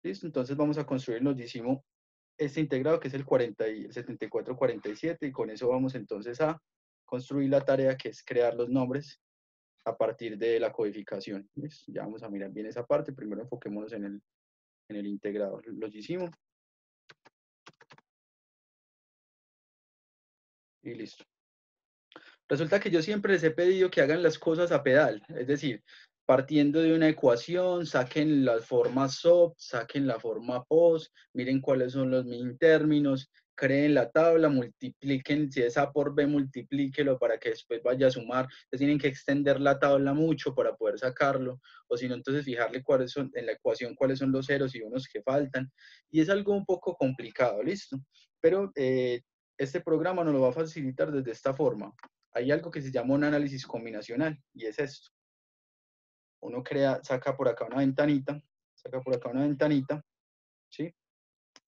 ¿Listo? Entonces vamos a construir el logismo este integrado que es el 7447 y con eso vamos entonces a construir la tarea que es crear los nombres a partir de la codificación. ¿Listo? Ya vamos a mirar bien esa parte. Primero enfoquémonos en el integrado logismo. Y listo. Resulta que yo siempre les he pedido que hagan las cosas a pedal, es decir, partiendo de una ecuación, saquen las formas SOP, saquen la forma POS, miren cuáles son los min términos, creen la tabla, multipliquen, si es A por B, multiplíquelo para que después vaya a sumar. Entonces tienen que extender la tabla mucho para poder sacarlo, o si no, entonces fijarle cuáles son, en la ecuación cuáles son los ceros y unos que faltan. Y es algo un poco complicado, ¿listo? Pero este programa nos lo va a facilitar desde esta forma. Hay algo que se llama un análisis combinacional y es esto. Uno crea, saca por acá una ventanita, ¿sí?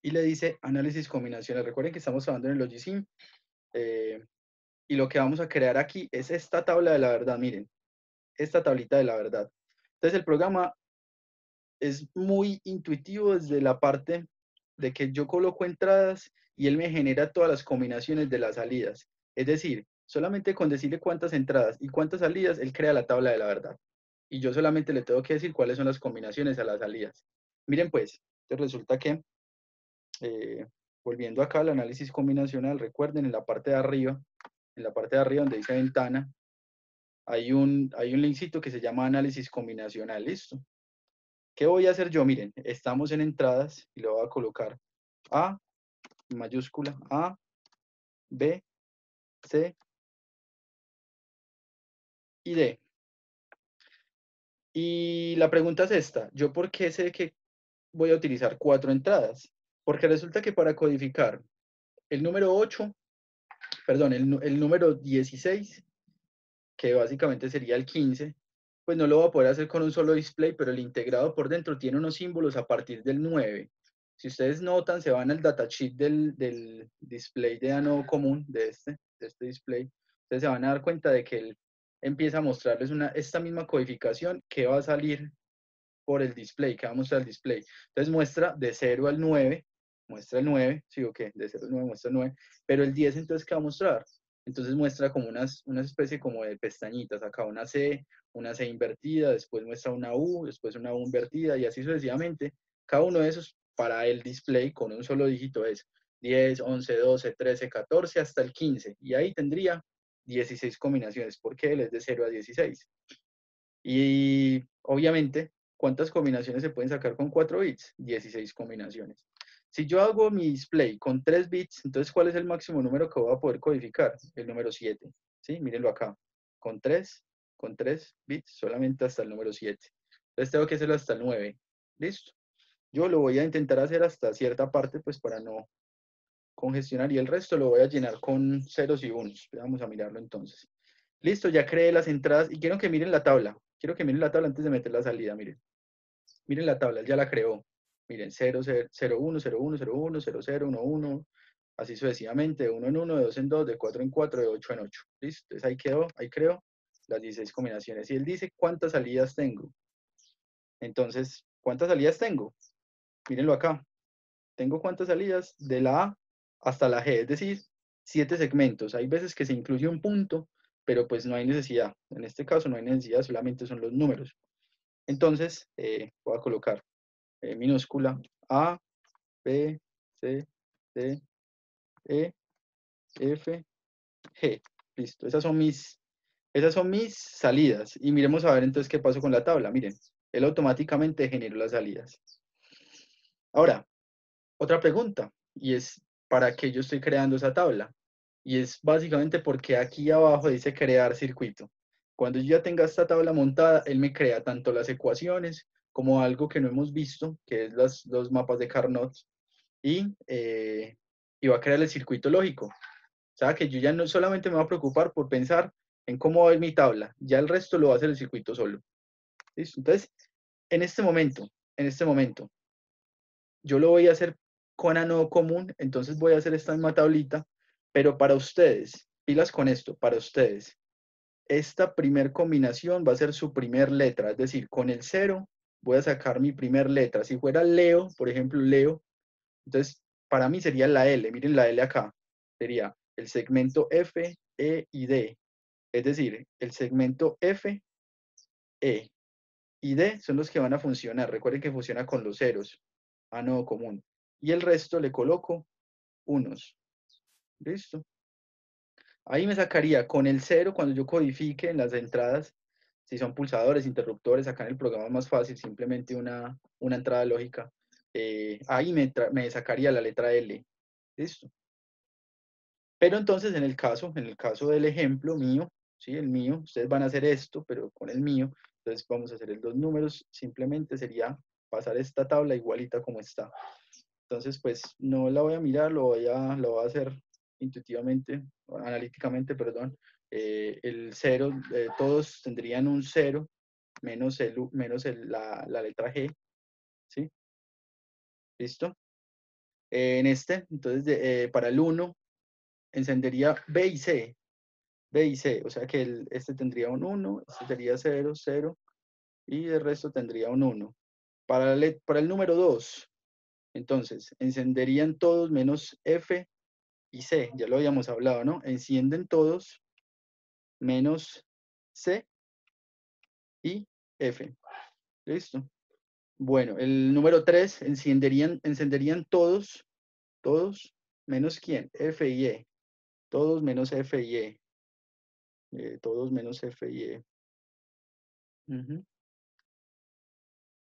Y le dice análisis combinacional. Recuerden que estamos trabajando en el Logisim y lo que vamos a crear aquí es esta tabla de la verdad, miren, esta tablita de la verdad. Entonces el programa es muy intuitivo desde la parte de que yo coloco entradas y él me genera todas las combinaciones de las salidas. Es decir, solamente con decirle cuántas entradas y cuántas salidas, él crea la tabla de la verdad. Y yo solamente le tengo que decir cuáles son las combinaciones a las salidas. Miren pues, resulta que, eh, volviendo acá al análisis combinacional, recuerden en la parte de arriba donde dice ventana, hay un linkcito que se llama análisis combinacional, ¿listo? ¿Qué voy a hacer yo? Miren, estamos en entradas y le voy a colocar A, mayúscula, A, B, C y D. Y la pregunta es esta, ¿yo por qué sé que voy a utilizar 4 entradas? Porque resulta que para codificar el número 8, perdón, el número 16, que básicamente sería el 15, pues no lo voy a poder hacer con un solo display, pero el integrado por dentro tiene unos símbolos a partir del 9. Si ustedes notan, se van al datasheet del display de anodo común, de este display, ustedes se van a dar cuenta de que él empieza a mostrarles esta misma codificación que va a salir por el display, que va a mostrar el display. Entonces muestra de 0 al 9, muestra el 9, sí o qué, de 0 al 9 muestra el 9, pero el 10 entonces, ¿qué va a mostrar? Entonces muestra como una especie como de pestañitas, acá una C invertida, después muestra una U, después una U invertida y así sucesivamente. Cada uno de esos para el display con un solo dígito es 10, 11, 12, 13, 14 hasta el 15 y ahí tendría 16 combinaciones porque él es de 0 a 16. Y obviamente, ¿cuántas combinaciones se pueden sacar con 4 bits? 16 combinaciones. Si yo hago mi display con 3 bits, entonces ¿cuál es el máximo número que voy a poder codificar? El número 7. ¿Sí? Mírenlo acá. Con 3, con 3 bits, solamente hasta el número 7. Entonces tengo que hacerlo hasta el 9. ¿Listo? Yo lo voy a intentar hacer hasta cierta parte, pues para no congestionar, y el resto lo voy a llenar con ceros y unos. Vamos a mirarlo entonces. Listo, ya creé las entradas y quiero que miren la tabla. Quiero que miren la tabla antes de meter la salida, miren. Miren la tabla, él ya la creó. Miren, 0, 0, 0, 1, 0, 1, 0, 1, 0, 0, 1, 1, así sucesivamente, de 1 en 1, de 2 en 2, de 4 en 4, de 8 en 8. ¿Listo? Entonces ahí quedó, ahí creo las 16 combinaciones. Y él dice cuántas salidas tengo. Entonces, ¿cuántas salidas tengo? Mírenlo acá. Tengo cuántas salidas de la A hasta la G, es decir, 7 segmentos. Hay veces que se incluye un punto, pero pues no hay necesidad. En este caso no hay necesidad, solamente son los números. Entonces, voy a colocar minúscula A, B, C, D, E, F, G. Listo, esas son mis salidas. Y miremos a ver entonces qué pasó con la tabla. Miren, él automáticamente generó las salidas. Ahora, otra pregunta, y es, ¿para qué yo estoy creando esa tabla? Y es básicamente porque aquí abajo dice crear circuito. Cuando yo ya tenga esta tabla montada, él me crea tanto las ecuaciones como algo que no hemos visto, que es los mapas de Carnot, y va a crear el circuito lógico. O sea, que yo ya no solamente me voy a preocupar por pensar en cómo va a ir mi tabla, ya el resto lo va a hacer el circuito solo. ¿Listo? Entonces, en este momento, yo lo voy a hacer con anodo común, entonces voy a hacer esta misma tablita, pero para ustedes, pilas con esto, para ustedes, esta primer combinación va a ser su primer letra, es decir, con el 0 voy a sacar mi primer letra. Si fuera Leo, por ejemplo, Leo, entonces para mí sería la L. Miren la L acá. Sería el segmento F, E y D. Es decir, el segmento F, E y D son los que van a funcionar. Recuerden que funciona con los ceros a nodo común. Y el resto le coloco unos. ¿Listo? Ahí me sacaría con el 0 cuando yo codifique en las entradas, si son pulsadores, interruptores, acá en el programa es más fácil, simplemente una entrada lógica. Ahí me sacaría la letra L. ¿Listo? Pero entonces en el caso del ejemplo mío, ¿sí? El mío, ustedes van a hacer esto, pero con el mío, entonces vamos a hacer los números, simplemente sería pasar esta tabla igualita como está. Entonces, pues no la voy a mirar, lo voy a hacer intuitivamente, analíticamente, perdón. El 0, todos tendrían un 0 menos, la letra G, ¿sí? ¿Listo? Entonces, para el 1, encendería B y C, B y C, o sea que este tendría un 1, este sería 0, 0, y el resto tendría un 1. Para el número 2, entonces, encenderían todos menos F y C, ya lo habíamos hablado, ¿no? Encienden todos menos C y F. ¿Listo? Bueno, el número 3, encenderían todos, menos quién, F y E. Todos menos F y E. Todos menos F y E.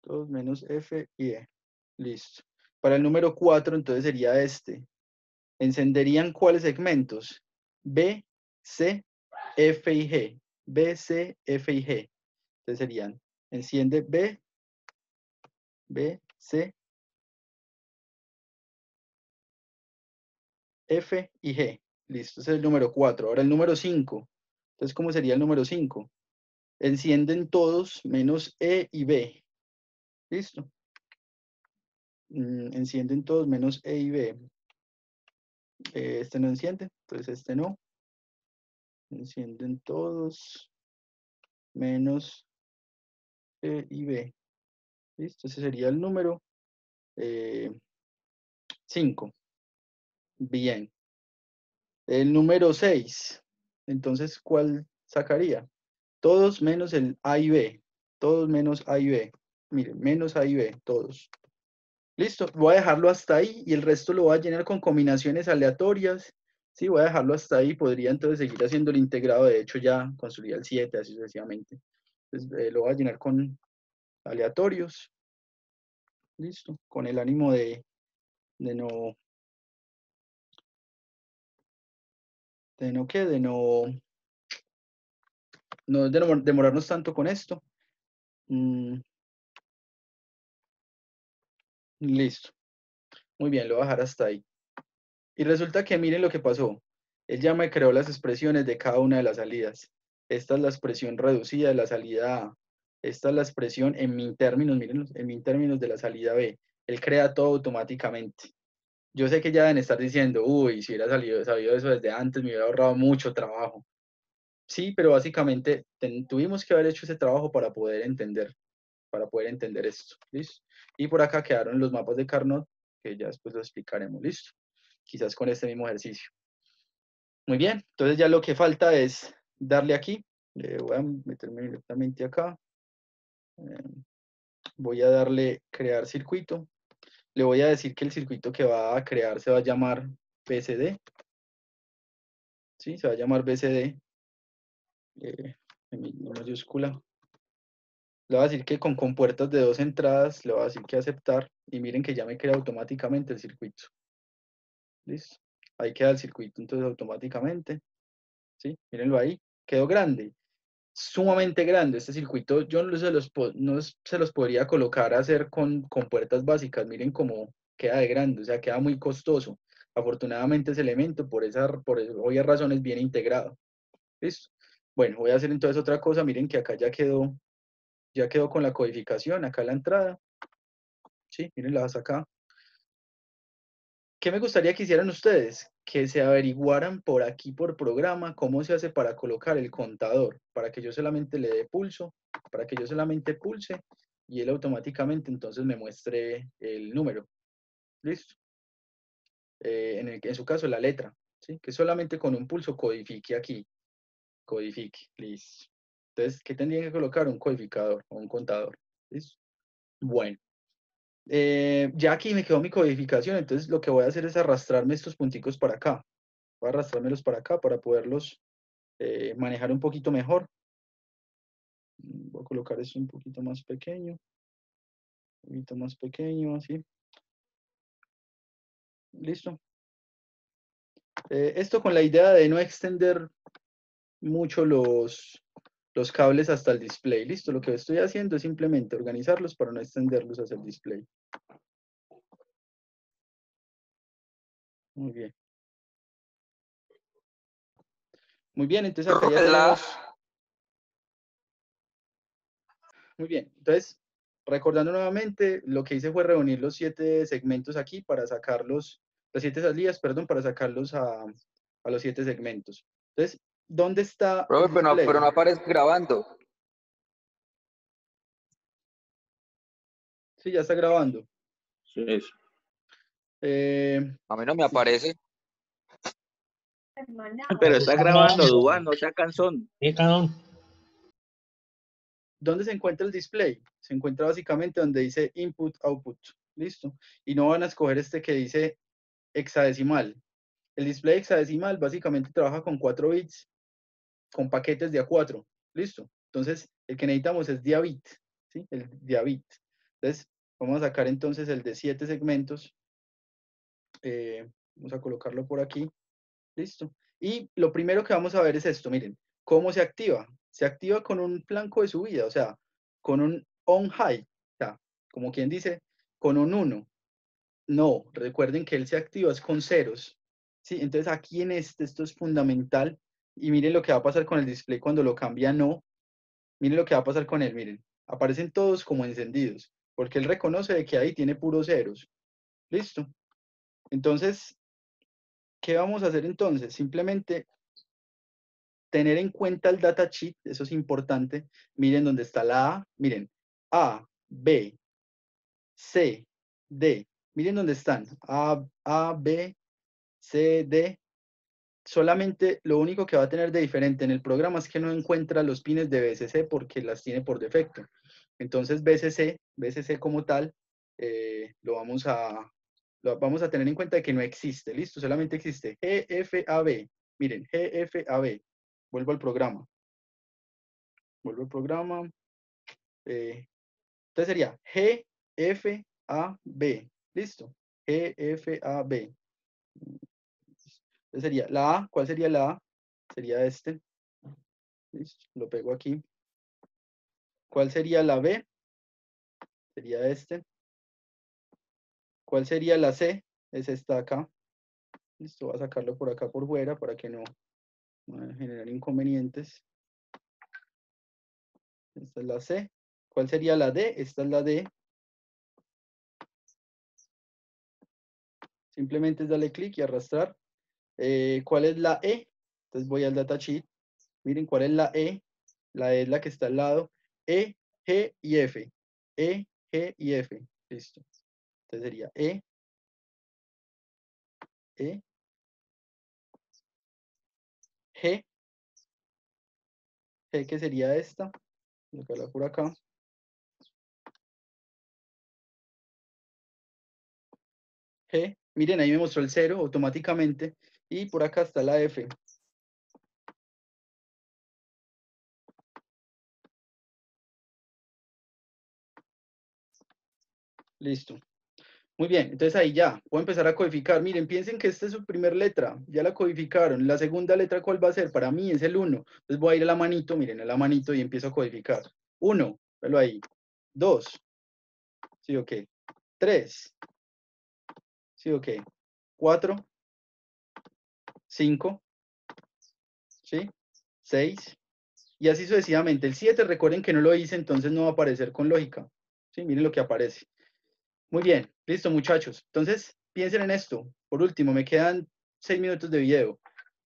Todos menos F y E. Listo. Para el número 4, entonces sería este. ¿Encenderían cuáles segmentos? B, C, F y G. B, C, F y G. Entonces serían, enciende B, B, C, F y G. Listo, ese es el número 4. Ahora el número 5. Entonces, ¿cómo sería el número 5? Encienden todos menos E y B. Listo. Encienden todos menos E y B. Este no enciende, entonces este no. Encienden todos menos E y B. Listo, ese sería el número 5. Bien. El número 6. Entonces, ¿cuál sacaría? Todos menos el A y B. Todos menos A y B. Miren, menos A y B, todos. Listo, voy a dejarlo hasta ahí y el resto lo voy a llenar con combinaciones aleatorias. Sí, voy a dejarlo hasta ahí. Podría entonces seguir haciendo el integrado. De hecho, ya construiría el 7, así sucesivamente. Entonces, lo voy a llenar con aleatorios. Listo, con el ánimo de no, ¿qué? De no demorarnos tanto con esto. Listo. Muy bien, lo voy a dejar hasta ahí. Y resulta que miren lo que pasó. Él ya me creó las expresiones de cada una de las salidas. Esta es la expresión reducida de la salida A. Esta es la expresión en min términos, miren, en min términos de la salida B. Él crea todo automáticamente. Yo sé que ya deben estar diciendo, uy, si hubiera sabido eso desde antes, me hubiera ahorrado mucho trabajo. Sí, pero básicamente tuvimos que haber hecho ese trabajo para poder entender esto. ¿Listo? Y por acá quedaron los mapas de Carnot, que ya después lo explicaremos. ¿Listo? Quizás con este mismo ejercicio. Muy bien, entonces ya lo que falta es darle aquí. Voy a meterme directamente acá. Voy a darle crear circuito. Le voy a decir que el circuito que va a crear se va a llamar BCD. ¿Sí? Se va a llamar BCD. En mayúscula. Le voy a decir que con compuertas de 2 entradas, le voy a decir que aceptar. Y miren que ya me crea automáticamente el circuito. ¿Listo? Ahí queda el circuito entonces automáticamente. ¿Sí? Mírenlo ahí. Quedó grande. Sumamente grande. Este circuito yo no se los podría colocar a hacer con puertas básicas. Miren cómo queda de grande. O sea, queda muy costoso. Afortunadamente ese elemento, por obvias razones, viene integrado. ¿Listo? Bueno, voy a hacer entonces otra cosa. Miren que acá ya quedó con la codificación. Acá la entrada. ¿Sí? Miren, la vas acá. ¿Qué me gustaría que hicieran ustedes? Que se averiguaran por aquí, por programa, cómo se hace para colocar el contador, para que yo solamente le dé pulso, para que yo solamente pulse y él automáticamente entonces me muestre el número. ¿Listo? En su caso la letra, ¿sí? Que solamente con un pulso codifique aquí. Codifique, listo. Entonces, ¿qué tendría que colocar? Un codificador o un contador. ¿Listo? Bueno. Ya aquí me quedó mi codificación, entonces lo que voy a hacer es arrastrarme estos punticos para acá. Voy a arrastrármelos para acá para poderlos manejar un poquito mejor. Voy a colocar esto un poquito más pequeño. Un poquito más pequeño, así. Listo. Esto con la idea de no extender mucho los cables hasta el display. Listo, lo que estoy haciendo es simplemente organizarlos para no extenderlos hacia el display. Muy bien. Muy bien, entonces acá ya tenemos... Muy bien, entonces, recordando nuevamente, lo que hice fue reunir los 7 segmentos aquí para sacarlos, las 7 salidas, perdón, para sacarlos a los 7 segmentos. Entonces, ¿dónde está el Profe, display? pero no aparece grabando. Sí, ya está grabando. Sí, eso. A mí no me aparece. Pero está grabando, Duván, no sea cansón. Sí, cabrón. ¿Dónde se encuentra el display? Se encuentra básicamente donde dice input, output. Listo. Y no van a escoger este que dice hexadecimal. El display hexadecimal básicamente trabaja con 4 bits, con paquetes de A4. Listo. Entonces, el que necesitamos es diabit. ¿Sí? El diabit. Entonces, vamos a sacar entonces el de 7 segmentos. Vamos a colocarlo por aquí. Listo. Y lo primero que vamos a ver es esto. Miren, ¿cómo se activa? Se activa con un flanco de subida, o sea, con un on high. O sea, como quien dice, con un 1. No, recuerden que él se activa es con ceros. ¿Sí? Entonces aquí en esto es fundamental. Y miren lo que va a pasar con el display cuando lo cambia a no. Miren lo que va a pasar con él, miren. Aparecen todos como encendidos, porque él reconoce de que ahí tiene puros ceros. Listo. Entonces, ¿qué vamos a hacer entonces? Simplemente tener en cuenta el datasheet, eso es importante. Miren dónde está la A, miren, A, B, C, D. Miren dónde están, A, B, C, D. Solamente lo único que va a tener de diferente en el programa es que no encuentra los pines de BSC porque las tiene por defecto. Entonces BSC como tal, vamos a tener en cuenta de que no existe, ¿listo? Solamente existe GFAB. Miren, GFAB. Vuelvo al programa. Entonces sería GFAB. ¿Listo? GFAB. Entonces sería la A. ¿Cuál sería la A? Sería este. Listo, lo pego aquí. ¿Cuál sería la B? Sería este. ¿Cuál sería la C? Es esta acá. Listo, voy a sacarlo por acá por fuera para que no generar inconvenientes. Esta es la C. ¿Cuál sería la D? Esta es la D. Simplemente es darle clic y arrastrar. ¿Cuál es la E? Entonces voy al datasheet. Miren cuál es la E. La E es la que está al lado. E, G y F. E, G y F. Listo. Entonces sería E, G, G que sería esta. Voy a colocarla por acá. G. Miren, ahí me mostró el 0 automáticamente. Y por acá está la F. Listo. Muy bien, entonces ahí ya, puedo empezar a codificar. Miren, piensen que esta es su primera letra, ya la codificaron. La segunda letra, ¿cuál va a ser? Para mí es el 1. Entonces voy a ir a la manito, miren, a la manito y empiezo a codificar. 1, velo ahí. 2, sí, ok. 3, sí, ok. 4, 5, sí, 6, y así sucesivamente. El 7, recuerden que no lo hice, entonces no va a aparecer con lógica. Sí, miren lo que aparece. Muy bien, listo muchachos. Entonces, piensen en esto. Por último, me quedan 6 minutos de video,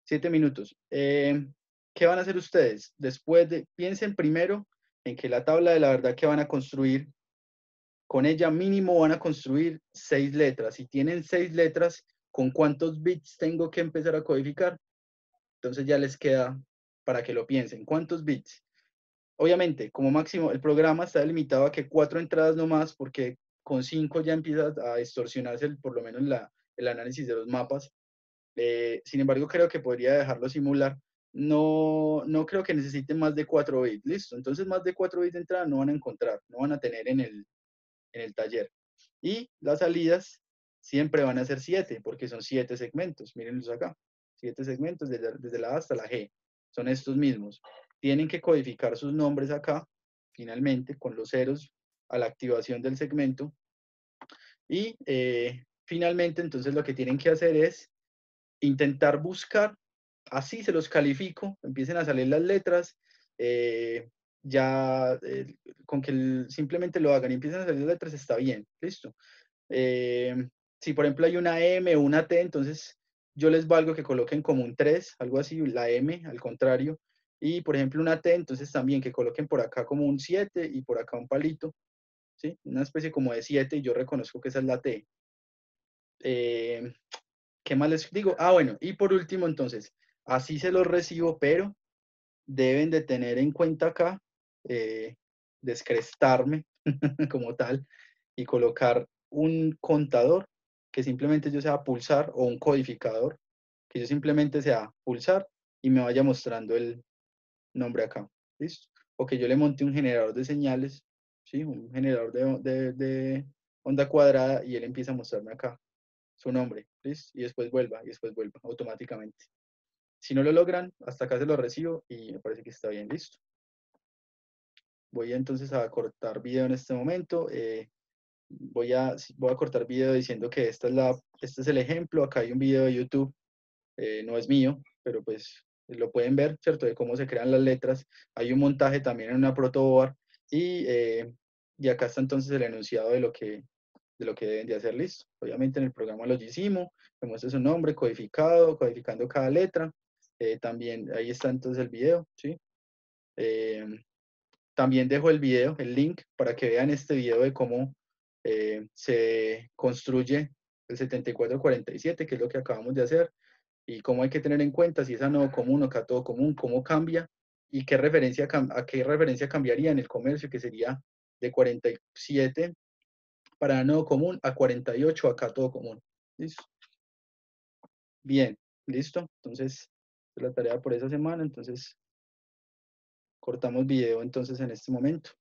7 minutos. ¿Qué van a hacer ustedes? Piensen primero en que la tabla de la verdad que van a construir con ella mínimo van a construir 6 letras. Si tienen 6 letras, ¿con cuántos bits tengo que empezar a codificar? Entonces ya les queda para que lo piensen. ¿Cuántos bits? Obviamente, como máximo, el programa está limitado a que 4 entradas nomás, porque con 5 ya empieza a distorsionarse por lo menos el análisis de los mapas. Sin embargo, creo que podría dejarlo simular. No creo que necesiten más de 4 bits. Listo. Entonces, más de 4 bits de entrada no van a encontrar, no van a tener en el taller. Y las salidas siempre van a ser 7, porque son 7 segmentos. Mírenlos acá. 7 segmentos desde la A hasta la G. Son estos mismos. Tienen que codificar sus nombres acá, finalmente, con los ceros a la activación del segmento. Y finalmente, entonces, lo que tienen que hacer es intentar buscar, así se los califico, empiecen a salir las letras, ya con que simplemente lo hagan y empiecen a salir las letras está bien, listo. Si por ejemplo hay una M o una T, entonces yo les valgo que coloquen como un 3, algo así, la M al contrario, y por ejemplo una T, entonces también que coloquen por acá como un 7 y por acá un palito, ¿sí? Una especie como de 7 y yo reconozco que esa es la T. ¿Qué más les digo? Ah, bueno, y por último, entonces, así se los recibo, pero deben de tener en cuenta acá, descrestarme como tal y colocar un contador que simplemente yo sea pulsar o un codificador que yo simplemente sea pulsar y me vaya mostrando el nombre acá, ¿listo? O que yo le monte un generador de señales, ¿sí? Un generador de onda cuadrada y él empieza a mostrarme acá su nombre, ¿listo? Y después vuelva automáticamente. Si no lo logran, hasta acá se lo recibo y me parece que está bien, listo. Voy entonces a cortar video en este momento. Voy a cortar video diciendo que este es el ejemplo. Acá hay un video de YouTube, no es mío, pero pues lo pueden ver, ¿cierto? De cómo se crean las letras. Hay un montaje también en una protoboard y acá está entonces el enunciado de lo que deben de hacer, listo. Obviamente en el programa Logicisimo, me muestra su nombre, codificando cada letra. También ahí está entonces el video, ¿sí? También dejo el video, el link, para que vean este video de cómo se construye el 7447, que es lo que acabamos de hacer, y cómo hay que tener en cuenta si es a nodo común o acá todo común, cómo cambia y a qué referencia cambiaría en el comercio, que sería de 47 para nodo común a 48 acá todo común. ¿Listo? Bien, listo. Entonces, la tarea por esa semana. Entonces, cortamos video entonces en este momento.